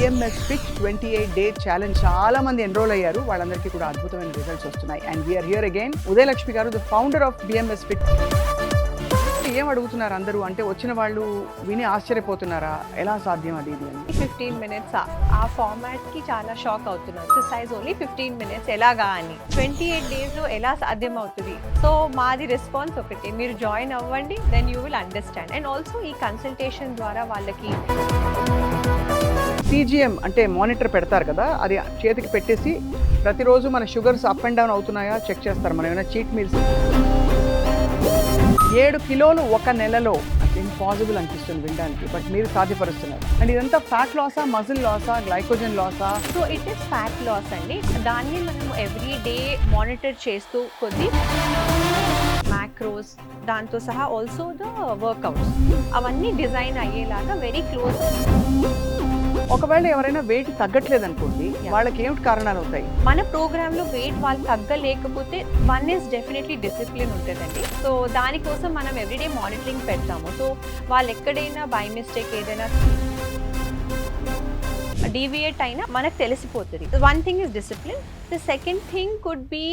BMS Fit 28 Day Challenge చాలా మంది enrol అయ్యారు. వాళ్ళందరికీ కూడా అద్భుతమైన రిజల్ట్స్ వస్తున్నాయి. And we're here again Udayalakshmi garu, the founder of BMS Fit. ఏం అడుగుతున్నారు అందరూ అంటే వచ్చిన వాళ్ళు విని ఆశ్చర్యపోతున్నారా, ఎలా సాధ్యం అది ఇది అని? 15 minutes ఆ ఫార్మాట్ కి చాలా షాక్ అవుతున్నారు. ఎక్సర్సైజ్ ఓన్లీ 15 minutes ఎలాగా అని 28 days లో ఎలా సాధ్యం అవుతుంది? సో మాది రెస్పాన్స్ ఒకటి, మీరు జాయిన్ అవ్వండి, then you will understand. And also ఈ కన్సల్టేషన్ ద్వారా వాళ్ళకి CGM అంటే మానిటర్ పెడతారు కదా, అది చేతికి పెట్టేసి ప్రతిరోజు మన షుగర్స్ అప్ అండ్ డౌన్ అవుతున్నాయా చెక్ చేస్తారు. మనం ఏమైనా చీట్ మీల్స్ 7 కిలోలు ఒక నెలలో ఇంపాసిబుల్ అనిపిస్తుంది వినడానికి, బట్ మీరు సాధ్యపరుస్తున్నారు. అండ్ ఇదంతా ఫ్యాట్ లాసా, మజిల్ లాసా, గ్లైకోజన్ లాసా? So it is fat loss అండి. దాన్ని మనం ఎవ్రీ డే మానిటర్ చేస్తూ కొద్ది మ్యాక్రోస్ దాంతో సహా ఆల్సో ద వర్కౌట్స్ అవన్నీ డిజైన్ అయ్యేలాగా వెరీ క్లోజ్. ఒకవేళ ఎవరైనా వెయిట్ తగ్గట్లేదు అనుకోండి, వాళ్ళకి ఏమిటి కారణాలు అవుతాయి? మన ప్రోగ్రామ్ లో వెయిట్ వాళ్ళు తగ్గలేకపోతే వన్ ఇస్ డెఫినెట్లీ డిసిప్లిన్ ఉంటుందండి. సో దానికోసం మనం ఎవ్రీడే మానిటరింగ్ పెడతాము. సో వాళ్ళు ఎక్కడైనా బై మిస్టేక్ ఏదైనా డీవియేట్ అయినా మనకు తెలిసిపోతుంది. One thing is discipline. The second thing could be.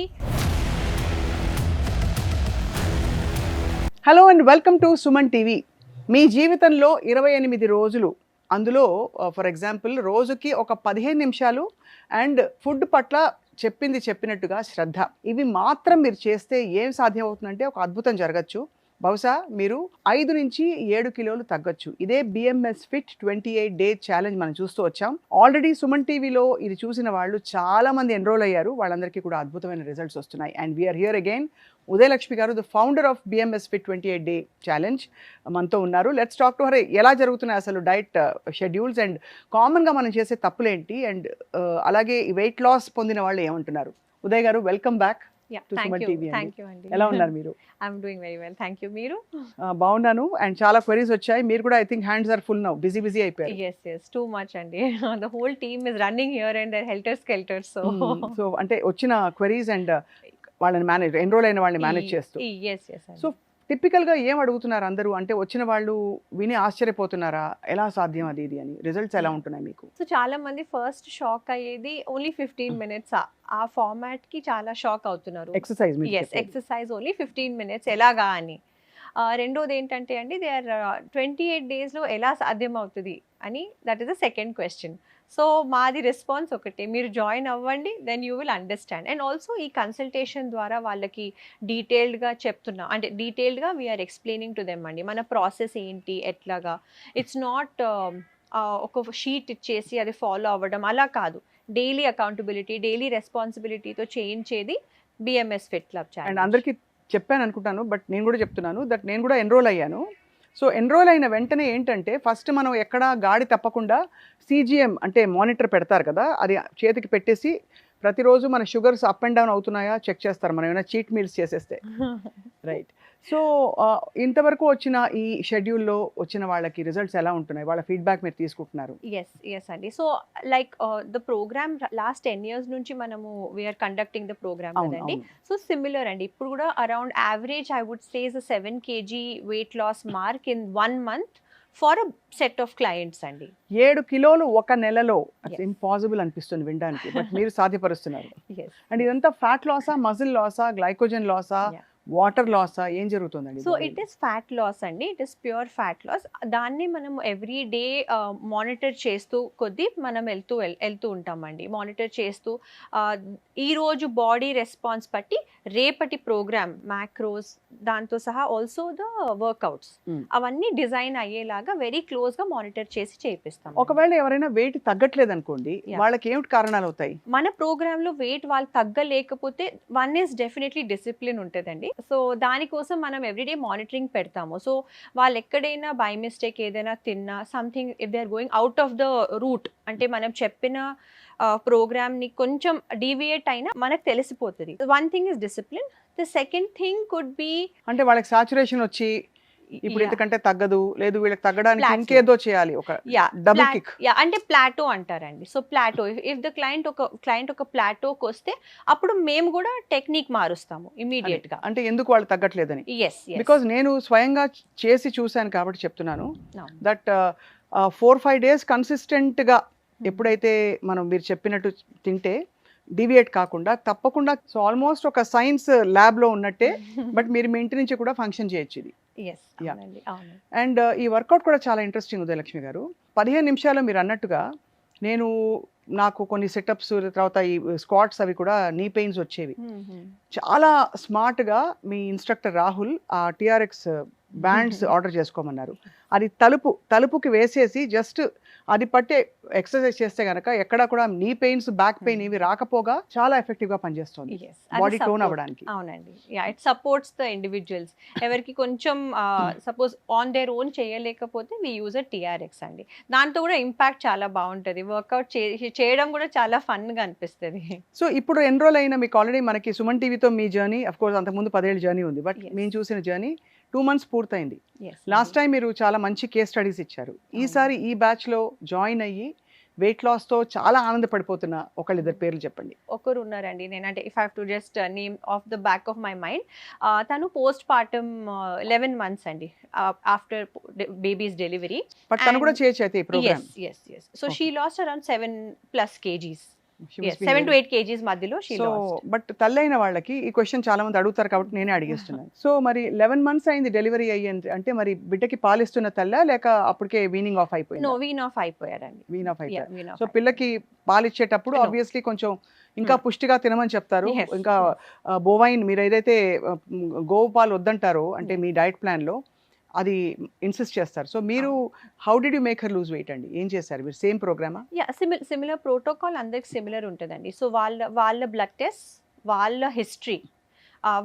Hello and welcome to Suman TV. మీ జీవితంలో 28 రోజులు, అందులో ఫర్ ఎగ్జాంపుల్ రోజుకి ఒక 15 నిమిషాలు అండ్ ఫుడ్ పట్ల చెప్పింది చెప్పినట్టుగా శ్రద్ధ, ఇవి మాత్రం మీరు చేస్తే ఏం సాధ్యం అవుతుందంటే ఒక అద్భుతం జరగచ్చు. బహుశా మీరు 5 నుంచి 7 కిలోలు తగ్గొచ్చు. ఇదే BMS Fit 28 Day ఛాలెంజ్ మనం చూస్తూ వచ్చాం. ఆల్రెడీ సుమన్ టీవీలో ఇది చూసిన వాళ్ళు చాలా మంది ఎన్రోల్ అయ్యారు. వాళ్ళందరికీ కూడా అద్భుతమైన రిజల్ట్స్ వస్తున్నాయి. And we're here again Udayalakshmi garu, the founder of BMS Fit 28 Day challenge మనతో ఉన్నారు. Let's talk to her. ఎలా జరుగుతున్నాయి అసలు డైట్ షెడ్యూల్స్ అండ్ కామన్గా మనం చేసే తప్పులేంటి, అండ్ అలాగే వెయిట్ లాస్ పొందిన వాళ్ళు ఏమంటున్నారు? ఉదయ్ గారు, వెల్కమ్ బ్యాక్. ఎలా ఉన్నారు మీరు? I'm doing very well, thank you. మీరు? బాగున్నాను. అండ్ చాలా క్వరీస్ వచ్చాయి. మీరు కూడా I think hands are full now, busy అయిపోయారు. yes too much అండి. the whole team is running here and they're helter skelter. So అంటే వచ్చిన క్వరీస్ అండ్ వాళ్ళని మేనేజ్, ఎన్రోల్ అయిన వాళ్ళని మేనేజ్ చేస్తూ. yes సో టిపికల్గా ఏం అడుగుతున్నారు అందరూ అంటే వచ్చిన వాళ్ళు విని ఆశ్చర్యపోతున్నారా, ఎలా సాధ్యం అది ఇది అని? రిజల్ట్స్ ఎలా ఉంటున్నాయి మీకు? సో చాలా మంది ఫస్ట్ షాక్ అయ్యేది ఓన్లీ 15 minutes ఆ ఫార్మాట్ కి చాలా షాక్ అవుతున్నారు. ఎక్సర్సైజ్ ఓన్లీ 15 minutes ఎలాగా అని. రెండోది ఏంటంటే అండి, దే ఆర్ 28 days లో ఎలా సాధ్యం అవుతుంది అని, that is the second question. So మాది రెస్పాన్స్ ఒకటి, మీరు జాయిన్ అవ్వండి, then you will understand. And also ఈ కన్సల్టేషన్ ద్వారా వాళ్ళకి డీటెయిల్డ్గా చెప్తున్నాం, అంటే డీటెయిల్డ్గా వీఆర్ ఎక్స్ప్లెయినింగ్ టు దెమ్ అండి మన ప్రాసెస్ ఏంటి ఎట్లాగా. ఇట్స్ నాట్ ఒక షీట్ ఇచ్చేసి అది ఫాలో అవ్వడం అలా కాదు. డైలీ అకౌంటబిలిటీ, డైలీ రెస్పాన్సిబిలిటీతో చేయించేది BMS Fit Club challenge. And అందరికీ చెప్పాను అనుకుంటాను, బట్ నేను కూడా చెప్తున్నాను దట్ నేను కూడా ఎన్రోల్ అయ్యాను. సో ఎన్రోల్ అయిన వెంటనే ఏంటంటే ఫస్ట్ మనం ఎక్కడ గాడి తప్పకుండా CGM అంటే మానిటర్ పెడతారు కదా, అది చేతికి పెట్టేసి ప్రతిరోజు మన షుగర్స్ అప్ అండ్ డౌన్ అవుతున్నాయా చెక్ చేస్తారు. మనం ఏమైనా చీట్ మీల్స్ చేసేస్తే రైట్. సో ఇంతవరకు వచ్చిన ఈ షెడ్యూల్లో వచ్చిన వాళ్ళకి రిజల్ట్స్ ఎలా ఉంటున్నాయి, వాళ్ళ ఫీడ్బ్యాక్ మీరు తీసుకుంటున్నారు? ఎస్ అండి. So like the programme last 10 years నుంచి మనము వీఆర్ కండక్టింగ్ ద ప్రోగ్రామ్ కదండి. సో సిమిలర్ అండి. ఇప్పుడు కూడా around average I would say 7 kg weight loss mark in 1 month for a set of clients అండి. 7 కిలోలు ఒక నెలలో ఇంపాసిబుల్ అనిపిస్తుంది వినడానికి, బట్ మీరు సాధ్యపరుస్తున్నారు. అండ్ ఇదంతా ఫ్యాట్ లాసా, మజిల్ లాసా, గ్లైకోజన్ లాసా, వాటర్ లాసా, ఏం జరుగుతుందండి? So it is fat loss అండి. It is pure fat loss. దాన్ని మనం ఎవ్రీ డే మానిటర్ చేస్తూ కొద్దీ మనం వెళ్తూ ఉంటామండి. మానిటర్ చేస్తూ ఈ రోజు బాడీ రెస్పాన్స్ బట్టి రేపటి ప్రోగ్రామ్ మ్యాక్రోస్ దాంతో సహా ఆల్సో ద వర్కౌట్స్ అవన్నీ డిజైన్ అయ్యేలాగా వెరీ క్లోజ్ గా మానిటర్ చేసి చేపిస్తాం. ఒకవేళ ఎవరైనా వెయిట్ తగ్గట్లేదు అనుకోండి, వాళ్ళకి ఏమిటి కారణాలు అవుతాయి? మన ప్రోగ్రామ్ లో వెయిట్ వాళ్ళు తగ్గలేకపోతే వన్ ఇస్ డెఫినెట్లీ డిసిప్లిన్ ఉంటుందండి. సో దానికోసం మనం ఎవ్రీడే మానిటరింగ్ పెడతాము. సో వాళ్ళు ఎక్కడైనా బై మిస్టేక్ ఏదైనా తిన్నా, something if they are going out of the route, అంటే మనం చెప్పిన ప్రోగ్రామ్ ని కొంచెం డీవియేట్ అయినా మనకు తెలిసిపోతుంది. One thing is discipline. The second thing could B అంటే వాళ్ళకి సాచురేషన్ వచ్చి ఇప్పుడు ఇంతకంటే తగ్గదు, లేదు వీళ్ళకి తగ్గడానికి ఇంకేదో చేయాలి, ఒక డబుల్ కిక్. అంటే ప్లాటో అంటారండి. So plateau, if the client ఒక ప్లాటోకి వస్తే అప్పుడు మేము కూడా టెక్నిక్ మారుస్తాము ఇమీడియట్ గా. అంటే ఎందుకు వాళ్ళు తగ్గట్లేదని? బికాజ్ నేను స్వయంగా చేసి చూశాను కాబట్టి చెప్తున్నాను. దట్ 4-5 days కన్సిస్టెంట్ గా ఎప్పుడైతే మీరు చెప్పినట్టు తింటే డివియేట్ కాకుండా తప్పకుండా, సో ఆల్మోస్ట్ ఒక సైన్స్ ల్యాబ్లో ఉన్నట్టే, బట్ మీరు మీ ఇంటి నుంచి కూడా ఫంక్షన్ చేయొచ్చు ఇది. Yes, Yeah. అవునండి, అవును. అండ్ ఈ వర్కౌట్ కూడా చాలా ఇంట్రెస్టింగ్ ఉదయలక్ష్మి గారు. 15 నిమిషాలు మీరు అన్నట్టుగా నాకు కొన్ని సెటప్స్, తర్వాత ఈ స్క్వాట్స్ అవి కూడా నీ పెయిన్స్ వచ్చేవి. చాలా స్మార్ట్గా మీ ఇన్స్ట్రక్టర్ రాహుల్ ఆ టిఆర్ఎక్స్ బ్యాండ్స్ ఆర్డర్ చేసుకోమన్నారు. అది తలుపుకి వేసేసి జస్ట్ అది పట్టే ఎక్సర్సైజ్ చేస్తే గనక ఎక్కడ కూడా నీ పెయిన్స్, బ్యాక్ పెయిన్ ఇవి రాకపోగా చాలా ఎఫెక్టివ్ గా పనిచేస్తుంది Yes, అది బాడీ టోన్ support. అవ్వడానికి. అవునండి, ఇట్ సపోర్ట్స్ ద ఇండివిజువల్స్. ఎవరికి కొంచెం సపోజ్ ఆన్ దేర్ ఓన్ చేయలేకపోతే వి యూజ్ టిఆర్ఎక్స్ అండి. దాంతో కూడా ఇంపాక్ట్ చాలా బాగుంటుంది. వర్కౌట్ చేయడం కూడా చాలా ఫన్ గా అనిపిస్తుంది. సో ఇప్పుడు ఎన్రోల్ అయిన మీకు ఆల్రెడీ మనకి సుమన్ టీవీతో మీ జర్నీ, అఫ్ కోర్స్ అంతకుముందు 10 ఏళ్ళ జర్నీ ఉంది, బట్ Yes. మేము చూసిన జర్నీ 2 months పూర్తయింది. Yes, లాస్ట్ టైం మీరు చాలా మంచి కేస్ స్టడీస్ ఇచ్చారు. ఈసారి ఈ బ్యాచ్ లో జాయిన్ అయ్యి వెయిట్ లాస్ తో చాలా ఆనందపడిపోతున్న ఒకళ్ళిద్దరు పేర్లు చెప్పండి. ఒకరు ఉన్నారండి, నేనంటే if I have to just name of the back of my mind, తను పోస్ట్ పార్టమ్ 11 months అండి, ఆఫ్టర్ బేబీస్ డెలివరీ. బట్ తను కూడా చేయొచ్చు అయితే ఈ programme. yes. So she lost around 7+ kgs. She must Yes, be 7 to very- 8 kgs మధ్యలో she so lost. But తల్లైన వాళ్ళకి ఈ క్వశ్చన్ చాలా మంది అడుగుతారు కాబట్టి నేనే అడిగేస్తున్నాను. సో మరి 11 months అయింది డెలివరీ అయ్యింది అంటే, మరి బిడ్డకి పాలిస్తున్న తల్లా లేక అప్పటికే వీనింగ్ ఆఫ్ అయిపోయింది? No, wean off అయిపోయారండి. వీన్ ఆఫ్ అయిపోయారు. Yeah, wean off సో పిల్లకి పాలిచ్చేటప్పుడు No. ఆబ్వియస్లీ కొంచెం ఇంకా పుష్టిగా తినమని చెప్తారు. Yes, ఇంకా బోవైన్ మీరు ఏదైతే గోవు పాలు వద్దంటారో అంటే మీ డైట్ ప్లాన్ లో అది ఇన్సిస్ట్ చేస్తారు. సో మీరు how did you make her lose weight అండి? ఏం చేశారు మీరు? సేమ్ ప్రోగ్రామా? సిమిలర్ ప్రోటోకాల్ అందరికి సిమిలర్ ఉంటుందండి. సో వాళ్ళ బ్లడ్ టెస్ట్, వాళ్ళ హిస్టరీ,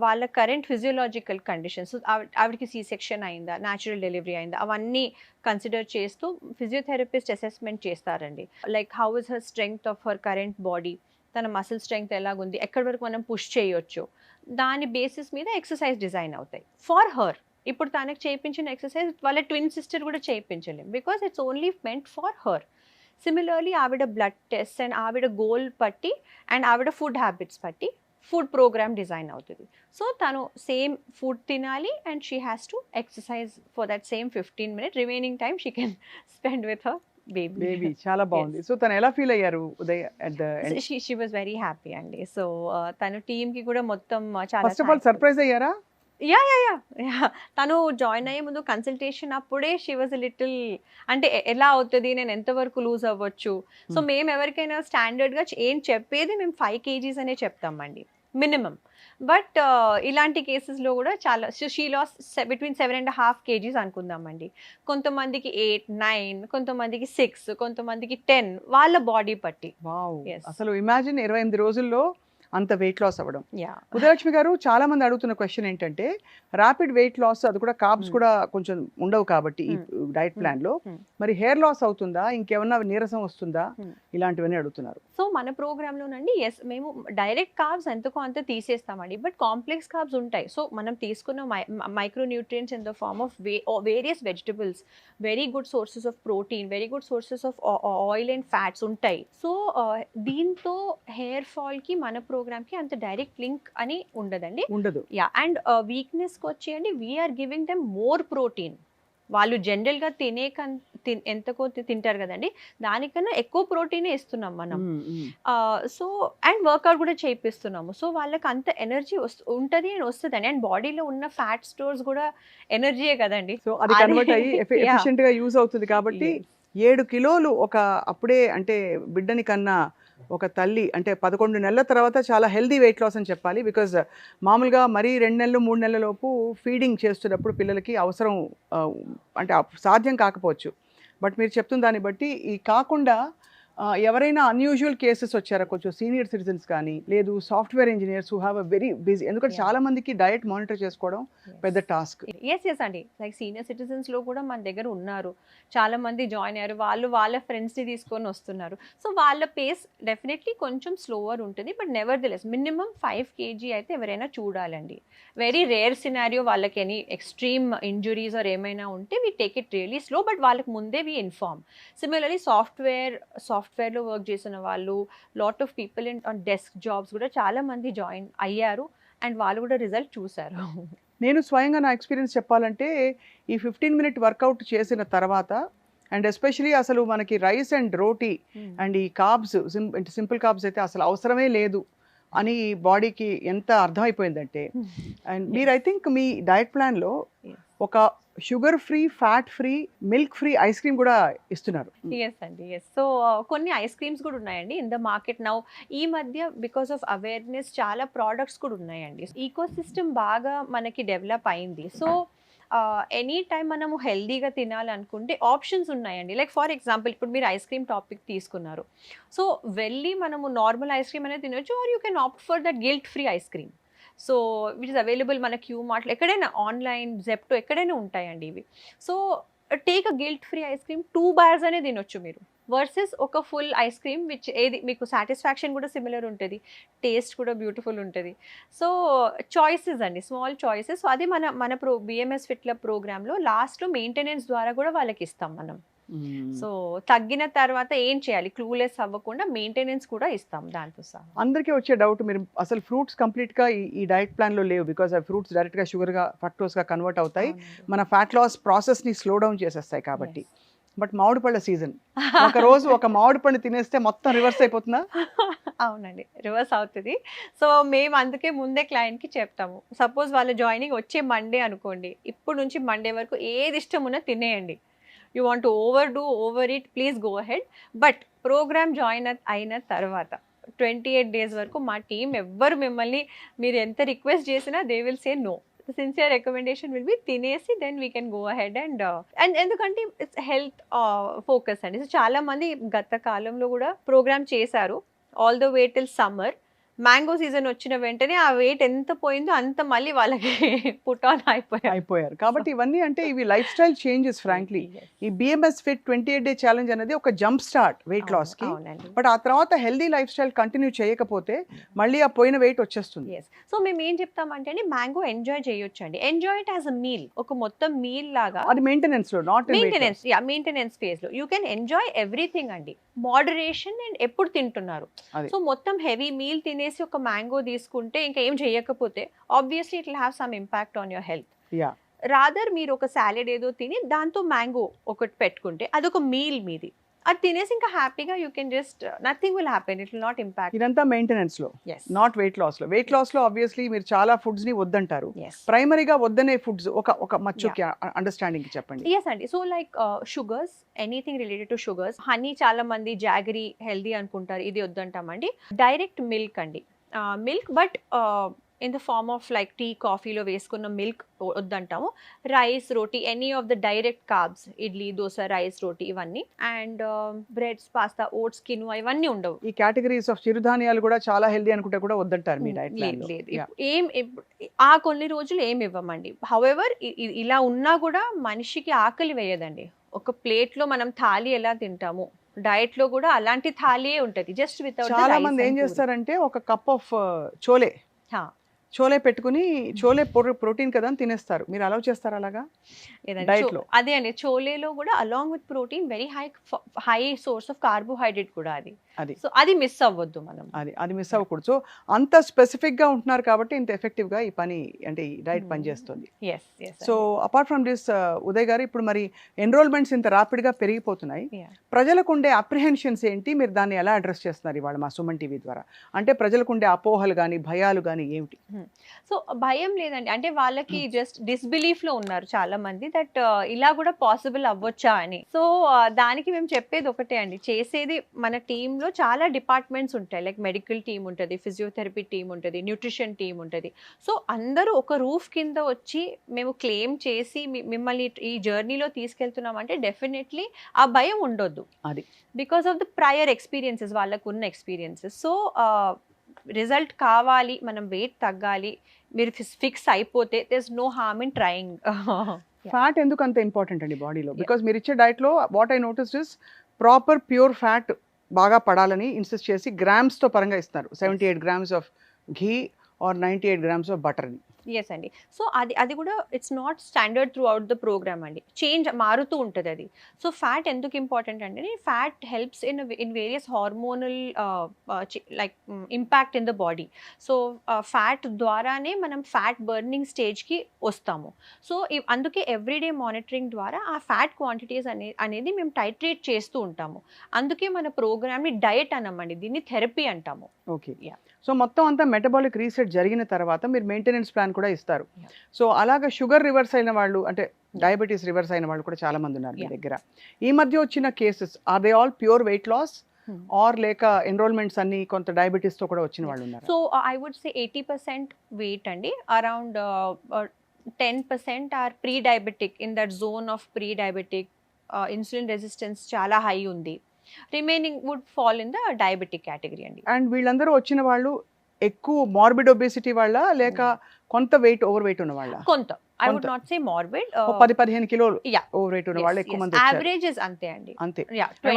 వాళ్ళ కరెంట్ ఫిజియోలాజికల్ కండిషన్స్, ఆవిడకి సి సెక్షన్ అయిందా, న్యాచురల్ డెలివరీ అయిందా, అవన్నీ కన్సిడర్ చేస్తూ ఫిజియోథెరపిస్ట్ అసెస్మెంట్ చేస్తారండి. Like how is her strength of her current body, తన మసిల్ స్ట్రెంగ్త్ ఎలాగుంది, ఎక్కడి వరకు మనం పుష్ చేయొచ్చు, దాని బేసిస్ మీద ఎక్సర్సైజ్ డిజైన్ అవుతాయి ఫర్ హర్. ఇప్పుడు తనకు చేయించిన ఎక్సర్సైజ్ వాళ్ళ ట్విన్ సిస్టర్ కూడా చేయించలేం, because it's only meant for her. Similarly ఆవిడ బ్లడ్ టెస్ట్ అండ్ ఆవిడ గోల్ బట్టి అండ్ ఆవిడ ఫుడ్ హ్యాబిట్స్ బట్టి ఫుడ్ ప్రోగ్రామ్ డిజైన్ అవుతుంది. సో తను సేమ్ ఫుడ్ తినాలి and she has to exercise for that same 15 minutes. Remaining time she can spend with her baby. చాలా బాగుంది. సో తను ఎలా ఫీల్ అయ్యారు Uday at the end? She was very happy అండి. So తను టీమ్ కి కూడా మొత్తం చాలా ఫస్ట్ ఆఫ్ ఆల్ సర్ప్రైజ్ అయ్యారా? యా తను జాయిన్ అయ్యే ముందు కన్సల్టేషన్ అప్పుడే షీ వాజ్ లిటిల్, అంటే ఎలా అవుతుంది, నేను ఎంతవరకు లూజ్ అవ్వచ్చు. సో మేము ఎవరికైనా స్టాండర్డ్గా ఏం చెప్పేది మేము 5 kgs అనే చెప్తామండి మినిమం. బట్ ఇలాంటి కేసెస్లో కూడా చాలా షీ లాస్ బిట్వీన్ 7.5 kgs అనుకుందామండి. కొంతమందికి 8, 9, కొంతమందికి 6, కొంతమందికి 10, వాళ్ళ బాడీ బట్టి. Wow, Yes. అసలు ఇమాజిన్ 28 రోజుల్లో అంత వెయిట్ లాస్ అవ్వడం. యా ఉదయలక్ష్మి గారు, చాలా మంది అడుగుతున్న క్వశ్చన్ ఏంటంటే, ర్యాపిడ్ వెయిట్ లాస్, అది కూడా కార్బ్స్ కూడా కొంచెం ఉండవు కాబట్టి ఈ డైట్ ప్లాన్ లో, మరి హెయిర్ లాస్ అవుతుందా, ఇంకేమన్నా నీరసం వస్తుందా, ఇలాంటివన్నీ అడుగుతున్నారు. సో మన ప్రోగ్రాంలోనండి ఎస్, మేము డైరెక్ట్ కార్బ్స్ ఎంతకో అంత తీసేస్తామండి, బట్ కాంప్లెక్స్ కార్బ్స్ ఉంటాయి. సో మనం తీసుకున్న micro nutrients in the form of various vegetables, very good sources of protein, very good sources of oil and fats ఉంటాయి. సో దీంతో హెయిర్ ఫాల్కి మన ప్రోగ్రామ్కి అంత డైరెక్ట్ లింక్ అని ఉండదండి. ఉండదు. యా, అండ్ వీక్నెస్కి వచ్చేయండి, we are giving them more protein. వాళ్ళు జనరల్గా ఎంతకో తింటారు కదండి, దానికన్నా ఎక్కువ ప్రోటీనే ఇస్తున్నాం మనం. సో అండ్ వర్కౌట్ కూడా చేయిస్తున్నాము. సో వాళ్ళకి అంత ఎనర్జీ ఉంటుంది అని వస్తుందండి. అండ్ బాడీలో ఉన్న ఫ్యాట్ స్టోర్స్ కూడా ఎనర్జీయే కదండి. సో అది కన్వర్ట్ అయ్యి ఎఫిషియెంట్ గా యూజ్ అవుతుంది కాబట్టి 7 కిలోలు ఒక అప్పుడే అంటే బిడ్డని కన్నా ఒక తల్లి అంటే 11 నెలల తర్వాత చాలా హెల్దీ వెయిట్ లాస్ అని చెప్పాలి. బికాజ్ మామూలుగా మరీ 2 నెలలు 3 నెలల లోపు ఫీడింగ్ చేస్తున్నప్పుడు పిల్లలకి అవసరం అంటే సాధ్యం కాకపోవచ్చు. బట్ మీరు చెప్తున్న దాన్ని బట్టి ఈ కాకుండా ఎవరైనా అన్యూజువల్ కేసెస్ వచ్చారా, కొంచెం సీనియర్ సిటిజన్స్ కానీ, లేదు software engineers who have a very busy, ఎందుకంటే చాలా మందికి డయట్ మానిటర్ చేసుకోవడం పెద్ద టాస్క్. ఎస్ అండి, లైక్ సీనియర్ సిటిజన్స్ లో కూడా మన దగ్గర ఉన్నారు, చాలా మంది జాయిన్ అయ్యారు, వాళ్ళు వాళ్ళ ఫ్రెండ్స్ ని తీసుకొని వస్తున్నారు. సో వాళ్ళ పేస్ డెఫినెట్లీ కొంచెం స్లోవర్ ఉంటుంది, but never the less minimum 5 kg అయితే ఎవరైనా చూడాలండి. వెరీ రేర్ సినారియో వాళ్ళకి ఎనీ ఎక్స్ట్రీమ్ ఇంజురీస్ ఆర్ ఏమైనా ఉంటే we take it really slow, but వాళ్ళకి ముందే వీ ఇన్ఫార్మ్. సిమిలర్లీ సాఫ్ట్వేర్లో వర్క్ చేసిన వాళ్ళు, lot of people on desk jobs కూడా చాలా మంది జాయిన్ అయ్యారు అండ్ వాళ్ళు కూడా రిజల్ట్ చూసారు. నేను స్వయంగా నా ఎక్స్పీరియన్స్ చెప్పాలంటే, ఈ 15 minute వర్కౌట్ చేసిన తర్వాత అండ్ ఎస్పెషలీ అసలు మనకి రైస్ అండ్ రోటీ అండ్ ఈ కార్బ్స్ సింపుల్ కార్బ్స్ అయితే అసలు అవసరమే లేదు అని బాడీకి ఎంత అర్థమైపోయిందంటే. అండ్ మీరు ఐ థింక్ మీ డయట్ ప్లాన్లో ఒక sugar free, fat free, milk free ice cream కూడా ఇస్తున్నారు. ఎస్ అండి, ఎస్. సో కొన్ని ఐస్ క్రీమ్స్ కూడా ఉన్నాయండి ఇన్ ద మార్కెట్ నౌ. ఈ మధ్య బికాస్ ఆఫ్ అవేర్నెస్ చాలా ప్రోడక్ట్స్ కూడా ఉన్నాయండి. ఈకో సిస్టమ్ బాగా మనకి డెవలప్ అయింది. సో ఎనీ టైం మనము హెల్దీగా తినాలనుకుంటే ఆప్షన్స్ ఉన్నాయండి. లైక్ ఫర్ ఎగ్జాంపుల్ ఇప్పుడు మీరు ఐస్ క్రీమ్ టాపిక్ తీసుకున్నారు. సో వెళ్ళి మనము నార్మల్ ఐస్ క్రీమ్ అనేది తినొచ్చు, or you can opt for that guilt free ice cream. So which is available మన క్యూ మార్ట్లో, ఎక్కడైనా ఆన్లైన్, జెప్టో, ఎక్కడైనా ఉంటాయండి ఇవి. So take a guilt free ice cream 2 bars అనే తినొచ్చు మీరు, వర్సెస్ ఒక ఫుల్ ఐస్ క్రీమ్ విచ్ ఏది మీకు సాటిస్ఫాక్షన్ కూడా సిమిలర్ ఉంటుంది, టేస్ట్ కూడా బ్యూటిఫుల్ ఉంటుంది. సో చాయిసెస్ అండి, స్మాల్ చాయిసెస్. సో అది మన బిఎంఎస్ ఫిట్ క్లబ్ ప్రోగ్రాంలో లాస్ట్లో మెయింటెనెన్స్ ద్వారా కూడా వాళ్ళకి ఇస్తాం మనం. సో తగ్గిన తర్వాత ఏం చేయాలి, క్లూలెస్ అవ్వకుండా మెయింటెనెన్స్ కూడా ఇస్తాం దాంతో సహా. అందరికీ వచ్చే డౌట్, మీరు అసలు ఫ్రూట్స్ కంప్లీట్గా ఈ డైట్ ప్లాన్లో లేవు, బికాస్ ఆ ఫ్రూట్స్ డైరెక్ట్గా షుగర్గా, ఫ్రక్టోస్గా కన్వర్ట్ అవుతాయి, మన ఫ్యాట్ లాస్ ప్రాసెస్ని స్లో డౌన్ చేసేస్తాయి కాబట్టి. బట్ మామిడి పళ్ళ సీజన్, ఒక రోజు ఒక మామిడి పండు తినేస్తే మొత్తం రివర్స్ అయిపోతుందా? అవునండి, రివర్స్ అవుతుంది. సో మేము అందుకే ముందే క్లయింట్కి చెప్తాము, సపోజ్ వాళ్ళ జాయినింగ్ వచ్చే మండే అనుకోండి, ఇప్పుడు నుంచి మండే వరకు ఏది ఇష్టం ఉన్నా తినేయండి. You want to over it, please go ahead. But program join అయిన తర్వాత 28 days వరకు మా టీం ఎవ్వరు మిమ్మల్ని మీరు ఎంత రిక్వెస్ట్ చేసినా they will say no. Sincere recommendation will be తినేసి then we can go ahead. And ఎందుకంటే ఇట్స్ హెల్త్ ఫోకస్ అండి. సో చాలా మంది గత కాలంలో కూడా ప్రోగ్రామ్ చేశారు all the way till summer. Mango season వచ్చిన వెంటనే ఆ వెయిట్ ఎంత పోయిందో అంత మళ్ళీ వాళ్ళకి పుట్ ఆన్ అయిపోయారు. కాబట్టి ఇవన్నీ అంటే ఇవి లైఫ్ స్టైల్ చేంజెస్. ఫ్రాంక్లీ ఈ బిఎంఎస్ ఫిట్ 28 day ఛాలెంజ్ అనేది ఒక జంప్ స్టార్ట్ వెయిట్ లాస్ కి. బట్ ఆ తర్వాత హెల్దీ లైఫ్ స్టైల్ కంటిన్యూ చేయకపోతే మళ్ళీ ఆ పోయిన వెయిట్ వచ్చేస్తుంది. సో మేము ఏం చెప్తామంటే అండి, మ్యాంగో ఎంజాయ్ చేయొచ్చు అండి, enjoy it as a meal, ఒక మొత్తం మీల్ లాగా. అది మెయింటెనెన్స్ లో, నాట్ మెయింటెనెన్స్ ఫేజ్ లో యూ కెన్ ఎంజాయ్ ఎవ్రీథింగ్ అండి, మోడరేషన్. అండ్ ఎప్పుడు తింటున్నారు, సో మొత్తం హెవీ మీల్ తినేసి ఒక మ్యాంగో తీసుకుంటే ఇంకా ఏం చేయకపోతే obviously it will have some impact on your health. Rather మీరు ఒక సాలెడ్ ఏదో తిని దాంతో మ్యాంగో ఒకటి పెట్టుకుంటే అదొక మీల్ మీది, అది తినేసి ఇంకా హ్యాపీగా you can just nothing will happen, it will not impact. ఇదంతా మెయింటెనెన్స్ లో, నాట్ వెయిట్ లాస్ లో. వెయిట్ లాస్ లో ఆబ్వియస్లీ మీరు చాలా ఫుడ్స్ ని వద్దంటారు, ప్రైమరీగా వద్దనే ఫుడ్స్ ఒక మచ్చుకి అండర్స్టాండింగ్ చెప్పండి. ఎస్ అండి. So like sugars, anything related to sugars, honey చాలా మంది జాగరీ హెల్దీ అనుకుంటారు, ఇది వద్దంటామండి. డైరెక్ట్ మిల్క్ అండి, milk but in the form of like tea, కాఫీలో వేసుకున్న మిల్క్ వద్దంటాము. Rice, roti, any of the direct carbs, idli, dosa, rice, roti ఇవన్నీ. And breads, pasta, oats, quinoa ఇవన్నీ ఉండవు. ఈ కేటగిరీస్ ఆఫ్ చిరుధాన్యాలు కూడా చాలా హెల్దీ అనుకుంటే కూడా వద్దంటారు మీ డైట్ ప్లాన్ లో. ఏం ఆ కొన్ని రోజులు ఏమి ఇవ్వమండి. హౌఎవర్ ఇలా ఉన్నా కూడా మనిషికి ఆకలి వేయదండి. ఒక ప్లేట్లో మనం థాలీ ఎలా తింటాము, డైట్ లో కూడా అలాంటి థాలీయే ఉంటది, జస్ట్ వితౌట్. చాలా మంది ఏం చేస్తారంటే ఒక కప్ ఆఫ్ చోలే పెట్టుకుని, చోలే ప్రోటీన్ కదా అని తినేస్తారు. మీరు అలౌ చేస్తారు అలాగా డైట్ లో? అదే అండి, చోలేలో కూడా along with protein very high source of carbohydrate కూడా అది. సో అది మిస్ అవ్వద్దు మనం, అది మిస్ అవ్వకూడదు. సో అంత స్పెసిఫిక్ గా ఉంటున్నారు కాబట్టి ఇంత ఎఫెక్టివ్ గా ఈ పని, అంటే ఈ డైట్ పనిచేస్తుంది. So apart from this Uday గారు, ఇప్పుడు మరి ఎన్రోల్మెంట్స్ ఇంత రాపిడ్ గా పెరిగిపోతున్నాయి, ప్రజలకు ఉండే అప్రిహెన్షన్స్ ఏంటి, మీరు దాన్ని ఎలా అడ్రస్ చేస్తున్నారు ఇవాళ మా సుమన్ టీవీ ద్వారా? అంటే ప్రజలకు ఉండే అపోహలు కానీ, భయాలు కానీ ఏమిటి? సో భయం లేదండి, అంటే వాళ్ళకి జస్ట్ డిస్బిలీఫ్ లో ఉన్నారు చాలా మంది, దట్ ఇలా కూడా పాసిబుల్ అవ్వచ్చా అని. సో దానికి మేము చెప్పేది ఒకటే అండి, చేసేది మన టీమ్ లో చాలా డిపార్ట్మెంట్స్ ఉంటాయి, లైక్ మెడికల్ టీమ్ ఉంటుంది, ఫిజియోథెరపీ టీమ్ ఉంటుంది, న్యూట్రిషన్ టీమ్ ఉంటుంది. సో అందరూ ఒక రూఫ్ కింద వచ్చి మేము క్లెయిమ్ చేసి మిమ్మల్ని ఈ జర్నీలో తీసుకెళ్తున్నామంటే డెఫినెట్లీ ఆ భయం ఉండొద్దు, అది because of the prior experiences, వాళ్ళకు ఉన్న ఎక్స్పీరియన్సెస్. సో రిజల్ట్ కావాలి, మనం వెయిట్ తగ్గాలి, మీరు ఫిక్స్ అయిపోతే there is no harm in trying. Fat ఎందుకు అంత ఇంపార్టెంట్ అండి బాడీలో? బికాస్ మీరు ఇచ్చే డైట్లో what I notice is proper pure fat బాగా పడాలని ఇన్సిస్ట్ చేసి గ్రామ్స్తో పరంగా ఇస్తున్నారు. 78 grams of ghee or 98 grams of butter అని. ఎస్ అండి. సో అది కూడా it's not standard throughout the programme అండి. చేంజ్ మారుతూ ఉంటుంది అది. సో ఫ్యాట్ ఎందుకు ఇంపార్టెంట్ అంటే fat helps in various hormonal like impact in the body. So fat ద్వారానే మనం ఫ్యాట్ బర్నింగ్ స్టేజ్కి వస్తాము. సో అందుకే ఎవ్రీడే మానిటరింగ్ ద్వారా ఆ ఫ్యాట్ క్వాంటిటీస్ అనేది మేము టైట్రేట్ చేస్తూ ఉంటాము. అందుకే మన ప్రోగ్రామ్ని డయట్ అనమండి, దీన్ని థెరపీ అంటాము. ఓకే. సో మొత్తం అంతా మెటబాలిక్ రీసెట్ జరిగిన తర్వాత మీరు మెయింటెనెన్స్ ప్లాన్ కూడా ఇస్తారు. సో అలాగా షుగర్ రివర్స్ అయిన వాళ్ళు, అంటే డయాబెటీస్ రివర్స్ అయిన వాళ్ళు కూడా చాలా మంది ఉన్నారు మీ దగ్గర. ఈ మధ్య వచ్చిన cases are they all pure weight loss are లేక ఎన్రోల్మెంట్స్ అన్ని కొంత డయాబెటీస్ తో కూడా వచ్చిన వాళ్ళు ఉన్నారు? So I would say 80% weight అండి, around 10% are pre diabetic, in that zone of pre diabetic, insulin resistance చాలా హై ఉంది. Remaining would fall in the diabetic category అండి. అండ్ వీళ్ళందరూ వచ్చిన వాళ్ళు ఎక్కువ మార్బిడ్ ఒబేసిటీ వాళ్ళ లేక కొంత వెయిట్ ఓవర్ వెయిట్ ఉన్న వాళ్ళ? కొంత, I would not say morbid, 10-15 కిలోలు ఓవర్ వెయిట్ ఉన్న వాళ్ళు ఎక్కువ మంది వచ్చారు. యావరేజెస్ అంతే అండి. అంతే.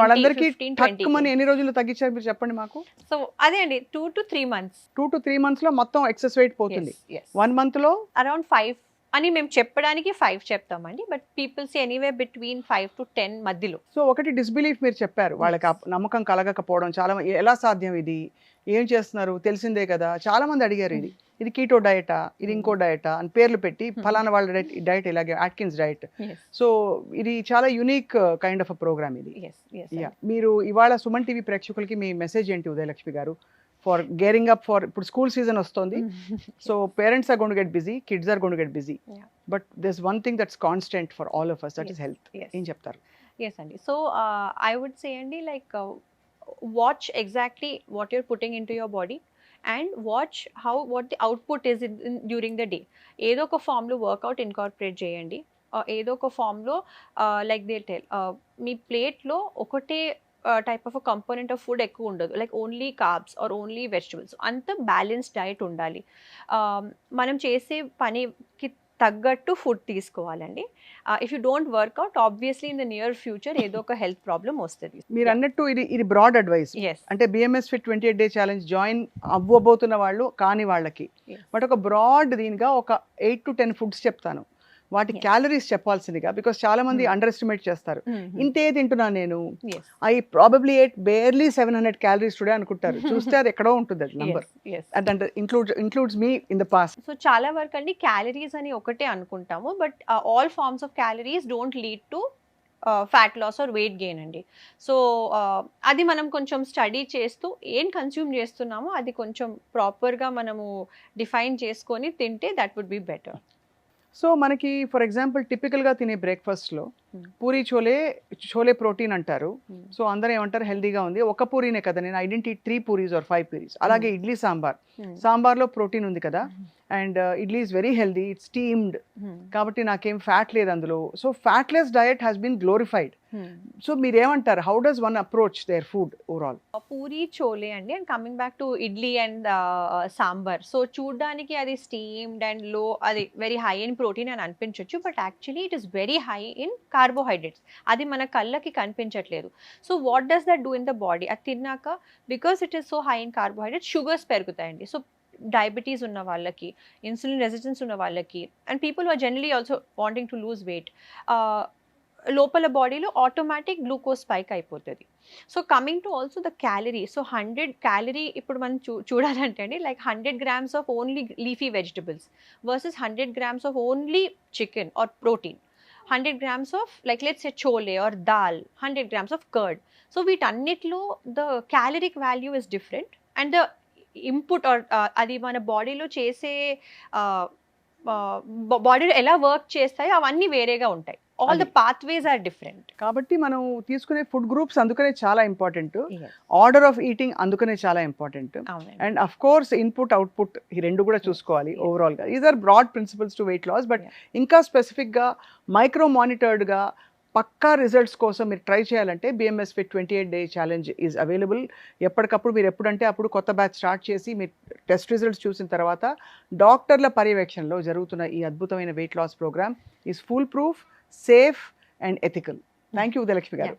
వాళ్ళందరికీ తక్కువని ఎన్ని రోజులు తగ్గించారు మీరు చెప్పండి మాకు? సో అదే అండి 2 to 3 months. 2 to 3 months లో మొత్తం ఎక్సెస్ వెయిట్ పోతుంది. 1 month లో అరౌండ్ 5 అని మేము చెప్పడానికి 5 చెప్తామండి, but people say anyway between 5 to 10 మధ్యలో. సో ఒకటి డిస్బిలీఫ్ మీరు చెప్పారు, వాళ్ళకి నమ్మకం కలగకపోవడం. చాలా ఎలా సాధ్యం, ఇది ఏం చేస్తున్నారు తెలిసిందే కదా, చాలా మంది అడిగారు ఇది కీటో డయటా, ఇది ఇంకో డయటా అని పేర్లు పెట్టి, ఫలానా వాళ్ళ డయట్ ఇలాగే ఆట్కిన్స్ డయట్. సో ఇది చాలా unique kind of a programme ఇది. మీరు ఇవాళ సుమన్ టీవీ ప్రేక్షకులకి మీ మెసేజ్ ఏంటి ఉదయలక్ష్మి గారు, ఫర్ గేరింగ్ అప్ ఫర్, ఇప్పుడు స్కూల్ సీజన్ వస్తుంది, so parents are going to get busy, kids are going to get busy, but there is one thing that's constant for all of us, that is health. ఏం చెప్తారు? Yes అండి. So I would say అండి, like watch exactly what you're putting in to your body and watch what the output is during the day. ఏదో ఒక ఫామ్లో work out incorporate చేయండి. ఏదో ఒక ఫామ్లో లైక్ దే టెల్, మీ ప్లేట్లో ఒకటే type of component of food ఎక్కువ ఉండదు, like only carbs or only vegetables. అంత బ్యాలెన్స్డ్ డైట్ ఉండాలి. మనం చేసే పనికి తగ్గట్టు ఫుడ్ తీసుకోవాలండి. If you don't workout, obviously in the near future ఏదో ఒక హెల్త్ ప్రాబ్లమ్ వస్తుంది. మీరు అన్నట్టు ఇది బ్రాడ్ అడ్వైస్. అంటే బిఎంఎస్ ఫిట్ 28 డే ఛాలెంజ్ జాయిన్ అవ్వబోతున్న వాళ్ళు కాని వాళ్ళకి, బట్ ఒక బ్రాడ్ దీనిగా ఒక 8 to 10 ఫుడ్స్ చెప్తాను. వాటి క్యాలరీస్ చెప్పాల్సిందిగా, బికాస్ చాలా మంది అండర్ ఎస్టిమేట్ చేస్తారు. ఇంతే తింటున్నా నేను, I probably at barely 700 calories today అనుకుంటారు. చూస్తే అది ఎక్కడో ఉంటుంది అది నంబర్. అంటే includes me in the past. So చాలా వరకు అండి క్యాలరీస్ అని ఒకటే అనుకుంటాము, but all forms of calories don't lead to fat loss or weight gain అండి. సో అది మనం కొంచెం స్టడీ చేస్తూ ఏం కన్స్యూమ్ చేస్తున్నామో అది కొంచెం ప్రాపర్గా మనము డిఫైన్ చేసుకొని తింటే that would be better. So మనకి ఫర్ ఎగ్జాంపుల్ టిపికల్గా తినే బ్రేక్ఫాస్ట్లో పూరి చోలే ప్రోటీన్ అంటారు. సో అందరూ ఏమంటారు హెల్దీగా ఉంది, ఒక పూరీనే కదా, నేను I don't eat 3 puris or 5 puris. అలాగే ఇడ్లీ సాంబార్లో ప్రోటీన్ ఉంది కదా, and idli is very healthy, it's steamed, కాబట్టి నాకేం ఫ్యాట్ లేదు అందులో. So fatless diet has been glorified. So మీరేమంటారు, how does one approach their food overall? Puri chole అండి, and coming back to idli and sambar. So చూడడానికి అది స్టీమ్డ్ అండ్ లో, అది వెరీ హై ఇన్ ప్రోటీన్ అని అనిపించవచ్చు, but actually it is very high in carbohydrates. అది మన కళ్ళకి కనిపించట్లేదు. So what does that do in the body? అది తిన్నాక, because it is so high in carbohydrates, sugars పెరుగుతాయండి. సో డయాబెటీస్ ఉన్న వాళ్ళకి, ఇన్సులిన్ రెసిస్టెన్స్ ఉన్న వాళ్ళకి, and people are generally also wanting to lose weight, లోపల బాడీలో ఆటోమేటిక్ గ్లూకోజ్ స్పైక్ అయిపోతుంది. So coming to also the calorie, so 100 calorie ఇప్పుడు మనం చూడాలంటే అండి, like 100 grams of only leafy vegetables versus 100 grams of only chicken or protein, 100 grams of like let's say chole or dal, 100 grams of curd. So వీటన్నిటిలో the caloric value is different, and the input or అది మన బాడీలో చేసే బాడీలో ఎలా work చేస్తాయో అవన్నీ వేరేగా ఉంటాయి. All the pathways are different. కాబట్టి మనం తీసుకునే ఫుడ్ గ్రూప్స్ అందుకనే చాలా ఇంపార్టెంట్, ఆర్డర్ ఆఫ్ ఈటింగ్ అందుకనే చాలా important, and of course input output ఈ రెండు కూడా చూసుకోవాలి ఓవరాల్ గా. These are broad principles to weight loss, but ఇంకా స్పెసిఫిక్ గా మైక్రో మానిటర్డ్ గా పక్కా రిజల్ట్స్ కోసం మీరు ట్రై చేయాలంటే BMS fit 28 day challenge is available. ఎప్పటికప్పుడు మీరు ఎప్పుడంటే అప్పుడు కొత్త బ్యాచ్ స్టార్ట్ చేసి మీరు టెస్ట్ రిజల్ట్స్ చూసిన తర్వాత డాక్టర్ల పర్యవేక్షణలో జరుగుతున్న ఈ అద్భుతమైన weight loss programme is full proof, safe and ethical. Thank you Udayalakshmi గారు.